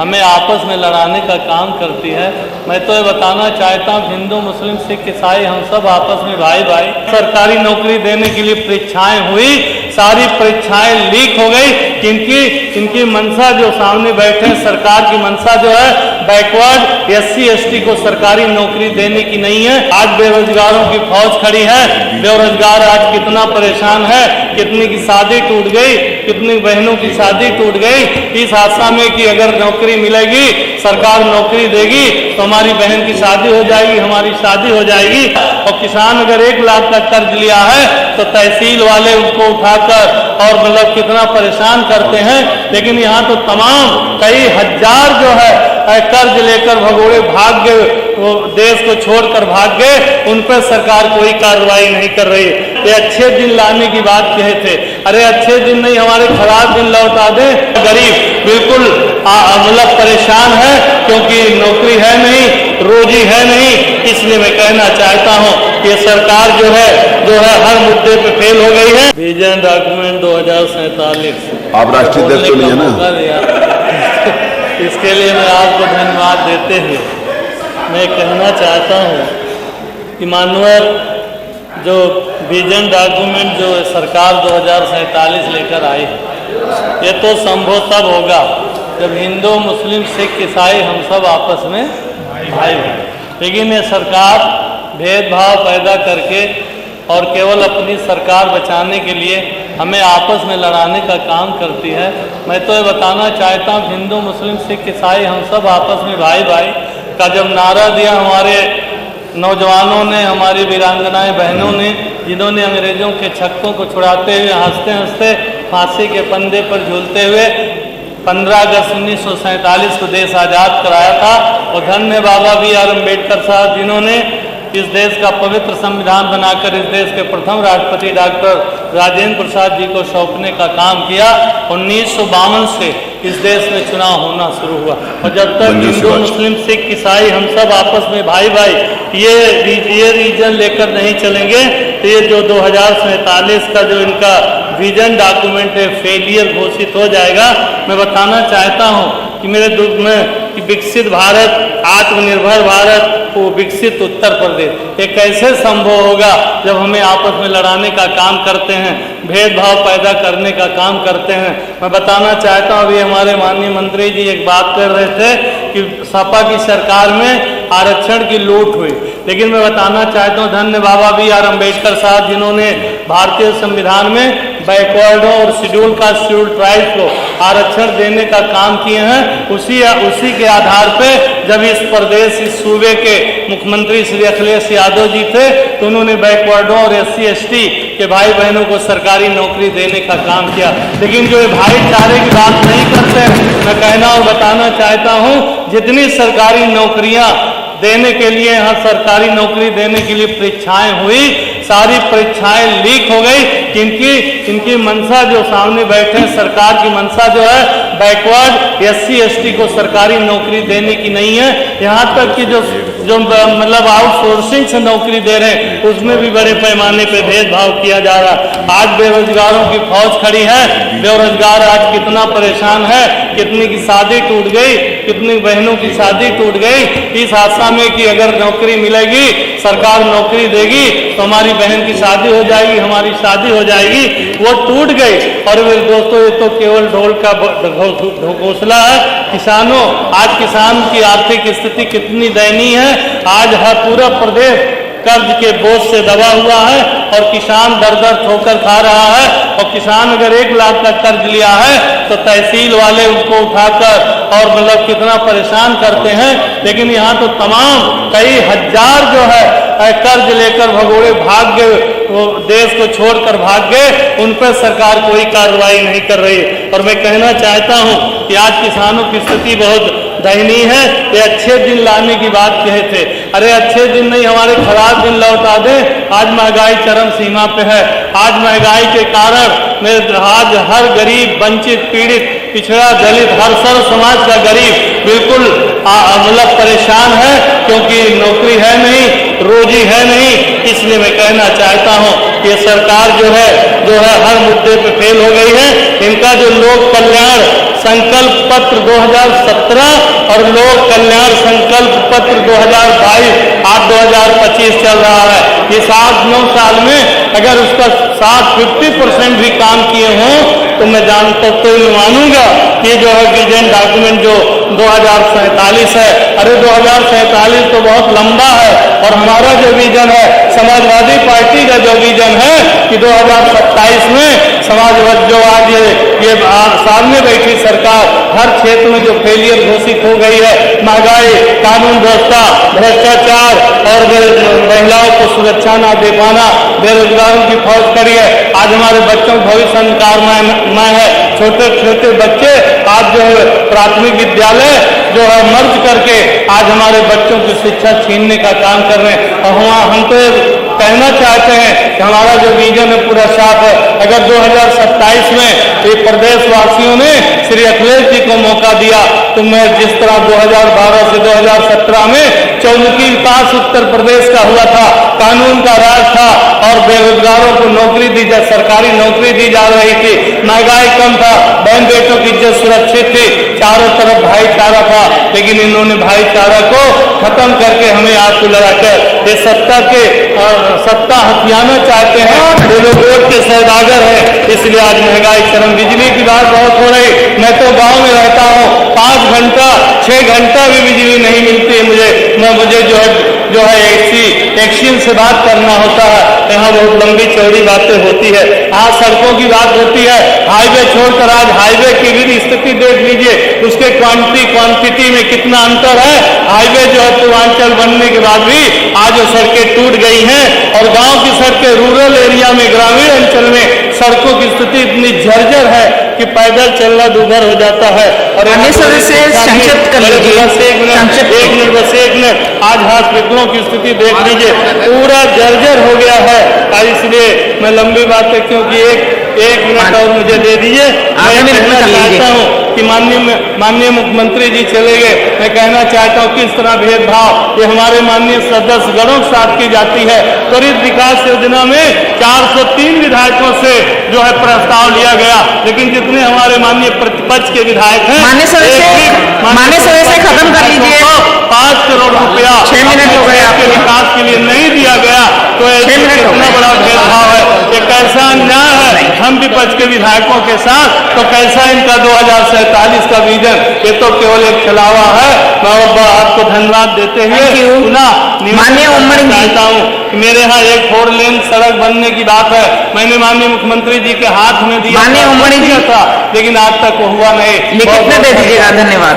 हमें आपस में लड़ाने का काम करती है। मैं तो ये बताना चाहता हूँ, हिंदू मुस्लिम सिख ईसाई हम सब आपस में भाई भाई। सरकारी नौकरी देने के लिए परीक्षाएं हुई, सारी परीक्षाएं लीक हो गई। इनकी मंशा जो सामने बैठे हैं, सरकार की मंशा जो है बैकवर्ड SC ST को सरकारी नौकरी देने की नहीं है। आज बेरोजगारों की फौज खड़ी है। बेरोजगार आज कितना परेशान है, कितनी की शादी टूट गई, कितनी बहनों की शादी टूट गई। इस आशा में कि अगर नौकरी मिलेगी, सरकार नौकरी देगी तो हमारी बहन की शादी हो जाएगी, हमारी शादी हो जाएगी। और किसान अगर 1 लाख का कर्ज लिया है तो तहसील वाले उसको उठाकर और मतलब कितना परेशान करते हैं। लेकिन यहाँ तो तमाम कई हजार जो है कर्ज लेकर भगोड़े भाग गए, वो देश को छोड़कर भाग गए, उन पर सरकार कोई कार्रवाई नहीं कर रही है। ये अच्छे दिन लाने की बात कहे थे, अरे अच्छे दिन नहीं, हमारे खराब दिन लौटा दे। गरीब बिल्कुल मतलब परेशान है क्योंकि नौकरी है नहीं, रोजी है नहीं। इसलिए मैं कहना चाहता हूँ कि सरकार जो है हर मुद्दे पे फेल हो गई है। विजन डॉक्यूमेंट 2047 आप राष्ट्रीय अध्यक्ष तो नहीं है ना, इसके लिए मैं आपको धन्यवाद देते हुए मैं कहना चाहता हूँ कि मानवर जो विजन डॉक्यूमेंट जो सरकार 2047 लेकर आई है, ये तो संभव तब होगा जब हिंदू मुस्लिम सिख ईसाई हम सब आपस में भाई भाई। लेकिन ये सरकार भेदभाव पैदा करके और केवल अपनी सरकार बचाने के लिए हमें आपस में लड़ाने का काम करती है। मैं तो ये बताना चाहता हूँ, हिंदू मुस्लिम सिख ईसाई हम सब आपस में भाई भाई का जब नारा दिया हमारे नौजवानों ने, हमारी वीरांगनाएं बहनों ने, जिन्होंने अंग्रेजों के छक्कों को छुड़ाते हुए हंसते हंसते फांसी के फंदे पर झूलते हुए 15 अगस्त 1947 को देश आज़ाद कराया था। और धन्य बाबा BR अम्बेडकर साहब, जिन्होंने इस देश का पवित्र संविधान बनाकर इस देश के प्रथम राष्ट्रपति डॉक्टर राजेंद्र प्रसाद जी को सौंपने का काम किया। 1952 से इस देश में चुनाव होना शुरू हुआ और जब तक हिंदू मुस्लिम सिख ईसाई हम सब आपस में भाई भाई ये रीजन लेकर नहीं चलेंगे तो ये जो 2047 का जो इनका विजन डॉक्यूमेंट है फेलियर घोषित हो जाएगा। मैं बताना चाहता हूँ कि मेरे दुख में कि विकसित भारत, आत्मनिर्भर भारत, वो विकसित उत्तर प्रदेश ये कैसे संभव होगा जब हमें आपस में लड़ाने का काम करते हैं, भेदभाव पैदा करने का काम करते हैं। मैं बताना चाहता हूँ, अभी हमारे माननीय मंत्री जी एक बात कर रहे थे कि सपा की सरकार में आरक्षण की लूट हुई। लेकिन मैं बताना चाहता हूँ, धन्य बाबा BR अम्बेडकर साहब, जिन्होंने भारतीय संविधान में बैकवर्डों और शेड्यूल कास्ट शेड्यूल ट्राइब को आरक्षण देने का काम किए हैं, उसी के आधार पे जब इस प्रदेश, इस सूबे के मुख्यमंत्री श्री अखिलेश यादव जी थे तो उन्होंने बैकवर्डों और SC ST के भाई बहनों को सरकारी नौकरी देने का काम किया। लेकिन जो ये भाईचारे की बात नहीं करते, मैं कहना और बताना चाहता हूँ, जितनी सरकारी नौकरियां देने के लिए, यहाँ सरकारी नौकरी देने के लिए परीक्षाएं हुई, सारी परीक्षाएं लीक हो गई। इनकी मंशा जो सामने बैठे हैं, सरकार की मंशा जो है बैकवर्ड SC ST को सरकारी नौकरी देने की नहीं है। यहाँ तक कि जो मतलब आउटसोर्सिंग से नौकरी दे रहे हैं उसमें भी बड़े पैमाने पे भेदभाव किया जा रहा है। आज बेरोजगारों की फौज खड़ी है। बेरोजगार आज कितना परेशान है, कितनी की शादी टूट गई, कितनी बहनों की शादी टूट गई। इस आशा में कि अगर नौकरी मिलेगी, सरकार नौकरी देगी तो हमारी बहन की शादी हो जाएगी, हमारी शादी हो जाएगी, वो टूट गई। और मेरे दोस्तों, ये तो केवल ढोल का घोंसला है। किसानों, आज किसान की आर्थिक स्थिति कितनी दयनीय है। आज हर पूरा प्रदेश कर्ज के बोझ से दबा हुआ है और किसान दर दर ठोकर खा रहा है। और किसान अगर 1 लाख का कर्ज लिया है तो तहसील वाले उसको उठाकर और मतलब कितना परेशान करते हैं। लेकिन यहाँ तो तमाम कई हजार जो है कर्ज लेकर भगोड़े भाग गए, वो देश को छोड़कर भाग गए, उन पर सरकार कोई कार्रवाई नहीं कर रही। और मैं कहना चाहता हूँ कि आज किसानों की स्थिति बहुत दयनीय है। ये अच्छे दिन लाने की बात कहे थे, अरे अच्छे दिन नहीं, हमारे खराब दिन लौटा दे। आज महंगाई चरम सीमा पे है। आज महंगाई के कारण आज हर गरीब, वंचित, पीड़ित, पिछड़ा, दलित, हर सर्व समाज का गरीब बिल्कुल मतलब परेशान है क्योंकि नौकरी है नहीं, रोजी है नहीं। इसलिए मैं कहना चाहता हूँ कि सरकार जो है हर मुद्दे पे फेल हो गई है। का जो लोक कल्याण संकल्प पत्र 2017 और लोक कल्याण संकल्प पत्र 2022 आज 2025 चल रहा है। ये 7-9 साल में अगर उसका 50% भी काम किए हों तो मैं जानता तो मानूंगा कि जो है विजन डॉक्यूमेंट जो 2047 है, अरे 2047 तो बहुत लंबा है। और हमारा जो विजन है, समाजवादी पार्टी का जो विजन है कि 2027 में समाजवाद जो आज ये सामने बैठी सरकार हर क्षेत्र में जो फेलियर घोषित हो गई है, महंगाई, कानून व्यवस्था, भ्रष्टाचार और महिलाओं को सुरक्षा न दे पाना, बेरोजगारों की फौज करी है। आज हमारे बच्चों का भविष्य अंधकारमय है। छोटे छोटे बच्चे आज जो है प्राथमिक विद्यालय जो है मर्ज करके आज हमारे बच्चों की शिक्षा छीनने का काम कर रहे हैं। और हम तो कहना चाहते हैं कि हमारा जो विजन है पूरा साफ है। अगर 2027 में ये प्रदेशवासियों ने श्री अखिलेश जी को मौका दिया तो मैं जिस तरह 2012 से 2017 में चौमुखी विकास उत्तर प्रदेश का हुआ था, कानून का राज था और बेरोजगारों को नौकरी दी जा सरकारी नौकरी दी जा रही थी, महंगाई कम था, बहन बेटों की इज्जत सुरक्षित थी, चारों तरफ भाईचारा था। लेकिन इन्होंने भाईचारा को खत्म करके हमें आज को लड़ाकर ये सत्ता हथियाना चाहते हैं। वो लोग वोट के सौदागर हैं, इसलिए आज महंगाई चरम। बिजली की बात बहुत हो रही, मैं तो गांव में रहता हूँ, 5 घंटा 6 घंटा भी बिजली नहीं मिलती है मुझे जो है एक्शन से बात करना होता है। यहाँ बहुत लंबी चौड़ी बातें होती है। आज सड़कों की बात होती है, हाईवे छोड़कर आज हाईवे की भी स्थिति देख लीजिए, उसके क्वांटिटी में कितना अंतर है। हाईवे जो है पूर्वांचल बनने के बाद भी आज वो सड़कें टूट गई हैं और गांव की सड़कें रूरल एरिया में, ग्रामीण अंचल में सड़कों की स्थिति इतनी जर्जर है कि पैदल चलना दूभर हो जाता है। और संक्षिप्त कर लीजिए, एक मिनट आज हॉस्पिटलों की स्थिति देख लीजिए, पूरा जर्जर हो गया है। और इसलिए मैं लंबी बातें क्योंकि एक मिनट और मुझे दे दीजिए। मैं कहना चाहता हूँ कि माननीय मुख्यमंत्री जी चले गए, मैं कहना चाहता हूँ किस तरह भेदभाव ये हमारे माननीय सदस्यगणों के साथ की जाती है। त्वरित विकास योजना में 403 विधायकों से जो है प्रस्ताव लिया गया, लेकिन जितने हमारे माननीय प्रतिपक्ष के विधायक हैं माननीय सदस्य खत्म कर लीजिए। 5 करोड़ रुपया 6 मिनट हो गए आपके विकास के लिए नहीं दिया गया, तो कितना बड़ा भेदभाव है, ये कैसा अन्याय है हम विपक्ष के विधायकों के साथ। तो कैसा इनका 2047 का विजन, ये तो केवल एक छलावा है। मैं आपको धन्यवाद देते हुए माननीय चाहता हूँ कि मेरे यहाँ एक 4 लेन सड़क बनने की बात है, मैंने माननीय मुख्यमंत्री जी के हाथ में दिया था, लेकिन आज तक वो हुआ नहीं। लिखित में दे दीजिएगा। धन्यवाद।